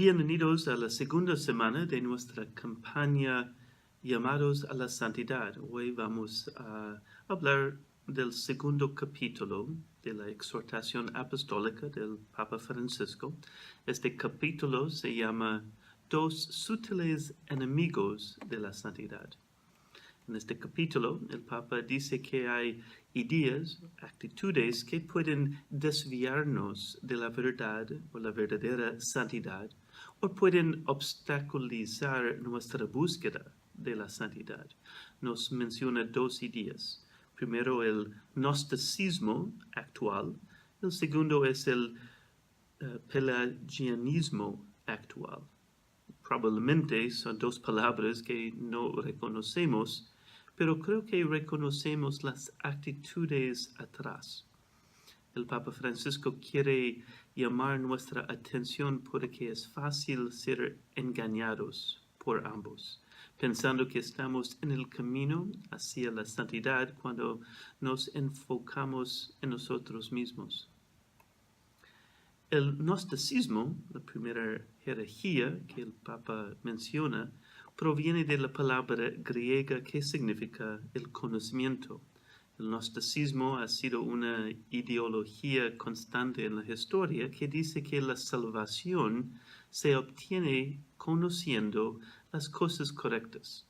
Bienvenidos a la segunda semana de nuestra campaña Llamados a la Santidad. Hoy vamos a hablar del segundo capítulo de la exhortación apostólica del Papa Francisco. Este capítulo se llama Dos sutiles enemigos de la santidad. En este capítulo, el Papa dice que hay ideas, actitudes que pueden desviarnos de la verdad o la verdadera santidad, o pueden obstaculizar nuestra búsqueda de la santidad. Nos menciona dos ideas. Primero, el gnosticismo actual. El segundo es el pelagianismo actual. Probablemente son dos palabras que no reconocemos, pero creo que reconocemos las actitudes atrás. El Papa Francisco quiere llamar nuestra atención porque es fácil ser engañados por ambos, pensando que estamos en el camino hacia la santidad cuando nos enfocamos en nosotros mismos. El gnosticismo, la primera herejía que el Papa menciona, proviene de la palabra griega que significa el conocimiento. El gnosticismo ha sido una ideología constante en la historia que dice que la salvación se obtiene conociendo las cosas correctas.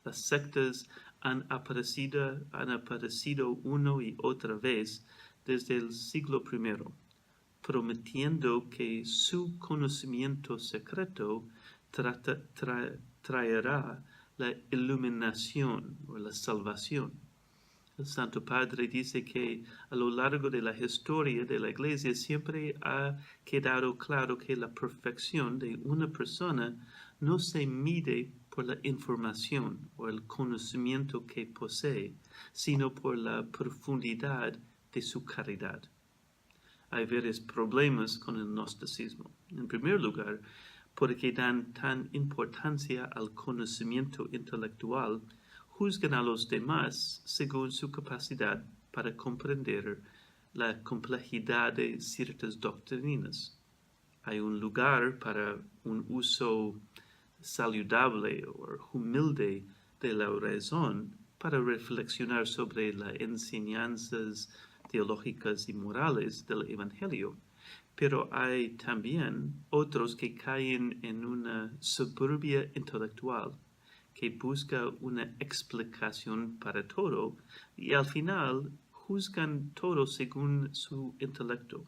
Las sectas han aparecido una y otra vez desde el siglo I, prometiendo que su conocimiento secreto traerá la iluminación o la salvación. El Santo Padre dice que a lo largo de la historia de la Iglesia siempre ha quedado claro que la perfección de una persona no se mide por la información o el conocimiento que posee, sino por la profundidad de su caridad. Hay varios problemas con el gnosticismo. En primer lugar, porque dan tan importancia al conocimiento intelectual, juzgan a los demás según su capacidad para comprender la complejidad de ciertas doctrinas. Hay un lugar para un uso saludable o humilde de la razón para reflexionar sobre las enseñanzas teológicas y morales del Evangelio, pero hay también otros que caen en una soberbia intelectual que busca una explicación para todo y al final juzgan todo según su intelecto.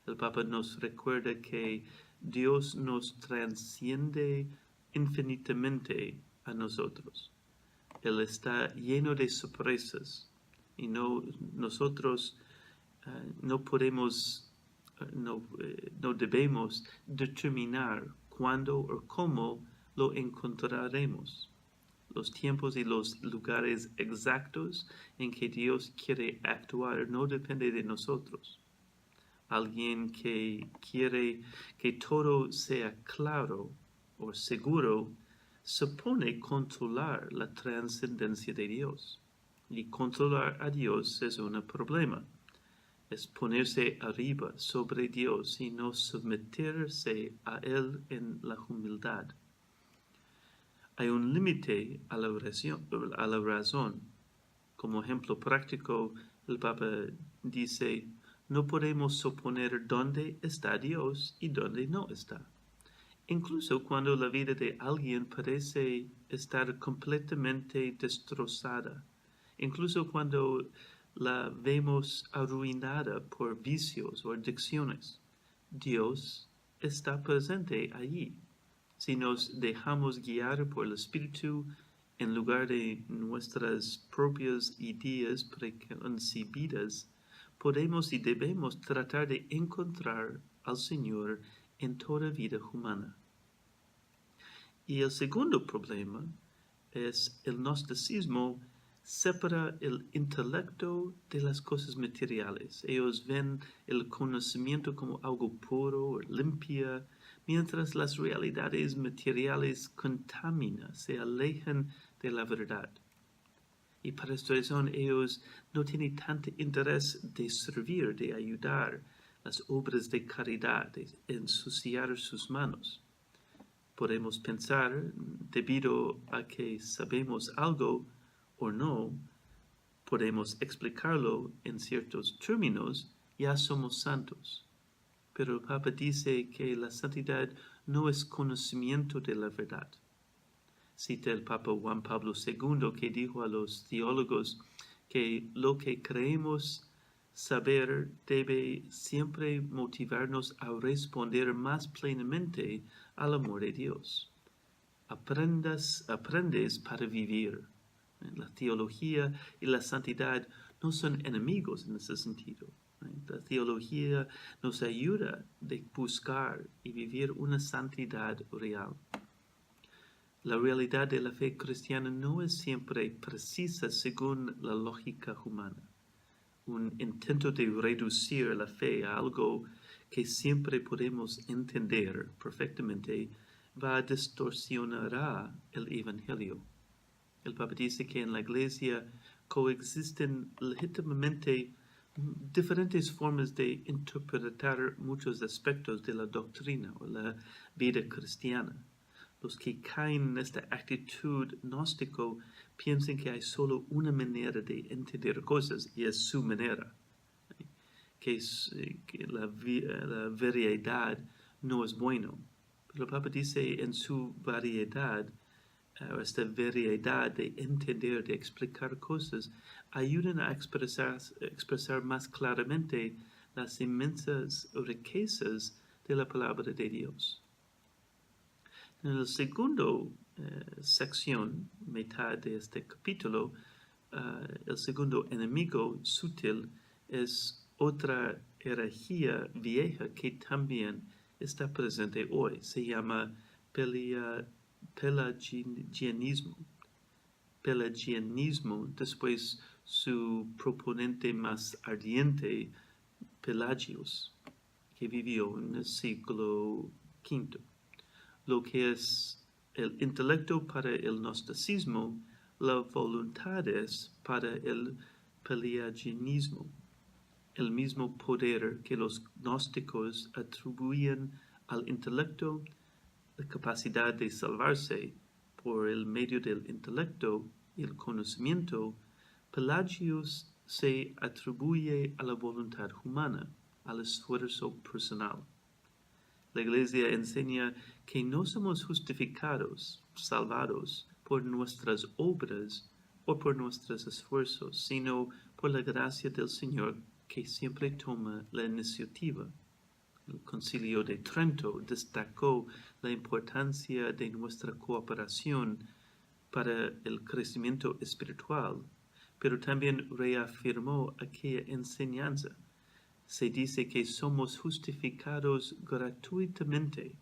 El Papa nos recuerda que Dios nos trasciende infinitamente a nosotros. Él está lleno de sorpresas y nosotros no debemos determinar cuándo o cómo lo encontraremos. Los tiempos y los lugares exactos en que Dios quiere actuar no dependen de nosotros. Alguien que quiere que todo sea claro o seguro supone controlar la trascendencia de Dios. Y controlar a Dios es un problema. Es ponerse arriba sobre Dios y no someterse a Él en la humildad. Hay un límite a la razón. Como ejemplo práctico, el Papa dice, no podemos suponer dónde está Dios y dónde no está. Incluso cuando la vida de alguien parece estar completamente destrozada, incluso cuando la vemos arruinada por vicios o adicciones, Dios está presente allí. Si nos dejamos guiar por el Espíritu en lugar de nuestras propias ideas preconcebidas, podemos y debemos tratar de encontrar al Señor en toda vida humana. Y el segundo problema es el gnosticismo separa el intelecto de las cosas materiales. Ellos ven el conocimiento como algo puro, limpio, mientras las realidades materiales contaminan, se alejan de la verdad. Y para esta razón ellos no tienen tanto interés de servir, de ayudar las obras de caridad, de ensuciar sus manos. Podemos pensar, debido a que sabemos algo o no, podemos explicarlo en ciertos términos, ya somos santos. Pero el Papa dice que la santidad no es conocimiento de la verdad. Cita el Papa Juan Pablo II, que dijo a los teólogos que lo que creemos saber debe siempre motivarnos a responder más plenamente al amor de Dios. Aprendes para vivir. La teología y la santidad no son enemigos en ese sentido. La teología nos ayuda a buscar y vivir una santidad real. La realidad de la fe cristiana no es siempre precisa según la lógica humana. Un intento de reducir la fe a algo que siempre podemos entender perfectamente va a distorsionar el Evangelio. El Papa dice que en la Iglesia coexisten legítimamente diferentes formas de interpretar muchos aspectos de la doctrina o la vida cristiana. Los que caen en esta actitud gnóstico piensan que hay solo una manera de entender cosas y es su manera, que la variedad no es bueno. Pero el Papa dice en su variedad, esta variedad de entender, de explicar cosas, ayudan a expresar más claramente las inmensas riquezas de la palabra de Dios. En la segunda sección, mitad de este capítulo, el segundo enemigo sutil es otra herejía vieja que también está presente hoy. Se llama pelagianismo. Después su proponente más ardiente, Pelagius, que vivió en el siglo V. Lo que es el intelecto para el gnosticismo, la voluntad es para el pelagianismo. El mismo poder que los gnósticos atribuían al intelecto, la capacidad de salvarse por el medio del intelecto y el conocimiento, Pelagius se atribuye a la voluntad humana, al esfuerzo personal. La Iglesia enseña que no somos justificados, salvados por nuestras obras o por nuestros esfuerzos, sino por la gracia del Señor que siempre toma la iniciativa. El Concilio de Trento destacó la importancia de nuestra cooperación para el crecimiento espiritual, pero también reafirmó aquella enseñanza. Se dice que somos justificados gratuitamente,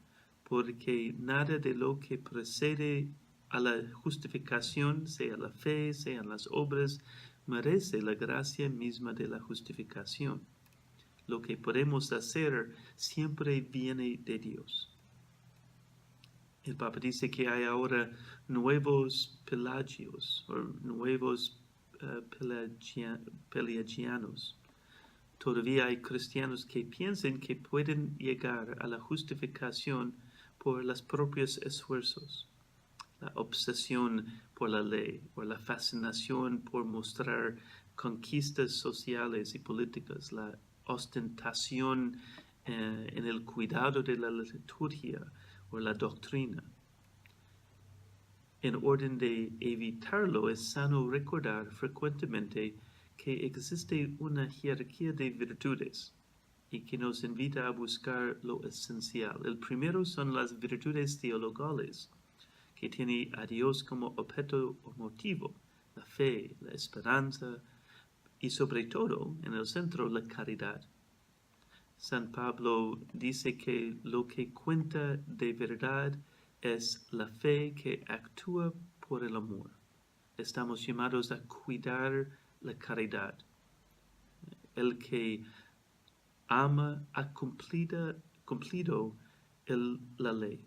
porque nada de lo que precede a la justificación, sea la fe, sean las obras, merece la gracia misma de la justificación. Lo que podemos hacer siempre viene de Dios. El Papa dice que hay ahora nuevos pelagios, o nuevos pelagianos. Todavía hay cristianos que piensan que pueden llegar a la justificación por los propios esfuerzos, la obsesión por la ley o la fascinación por mostrar conquistas sociales y políticas, la ostentación en el cuidado de la liturgia o la doctrina. En orden de evitarlo, es sano recordar frecuentemente que existe una jerarquía de virtudes y que nos invita a buscar lo esencial. El primero son las virtudes teologales, que tiene a Dios como objeto o motivo, la fe, la esperanza y sobre todo, en el centro, la caridad. San Pablo dice que lo que cuenta de verdad es la fe que actúa por el amor. Estamos llamados a cuidar la caridad. El que ama ha cumplido la ley.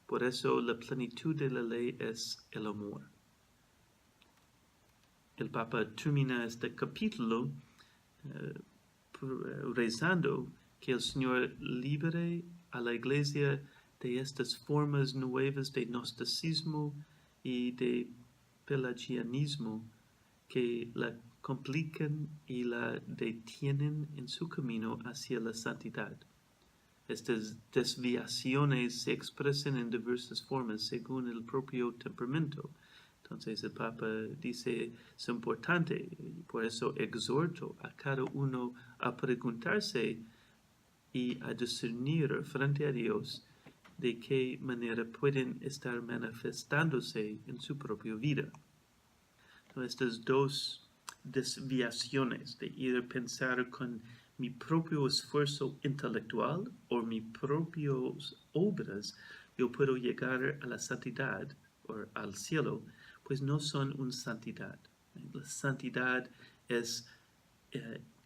Por eso la plenitud de la ley es el amor. El Papa termina este capítulo rezando que el Señor libere a la Iglesia de estas formas nuevas de gnosticismo y de pelagianismo que la complican y la detienen en su camino hacia la santidad. Estas desviaciones se expresan en diversas formas según el propio temperamento. Entonces el Papa dice, es importante, y por eso exhorto a cada uno a preguntarse y a discernir frente a Dios de qué manera pueden estar manifestándose en su propia vida. Estas dos desviaciones de ir a pensar con mi propio esfuerzo intelectual o mis propias obras, yo puedo llegar a la santidad o al cielo, pues no son una santidad. La santidad es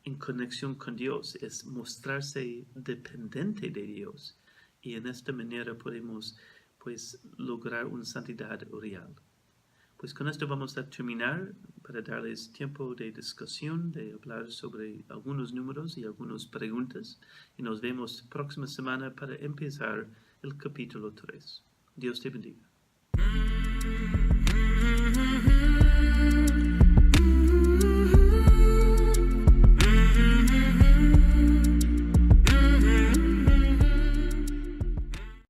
en conexión con Dios, es mostrarse dependiente de Dios. Y en esta manera podemos pues lograr una santidad real. Pues con esto vamos a terminar para darles tiempo de discusión, de hablar sobre algunos números y algunas preguntas. Y nos vemos próxima semana para empezar el capítulo 3. Dios te bendiga.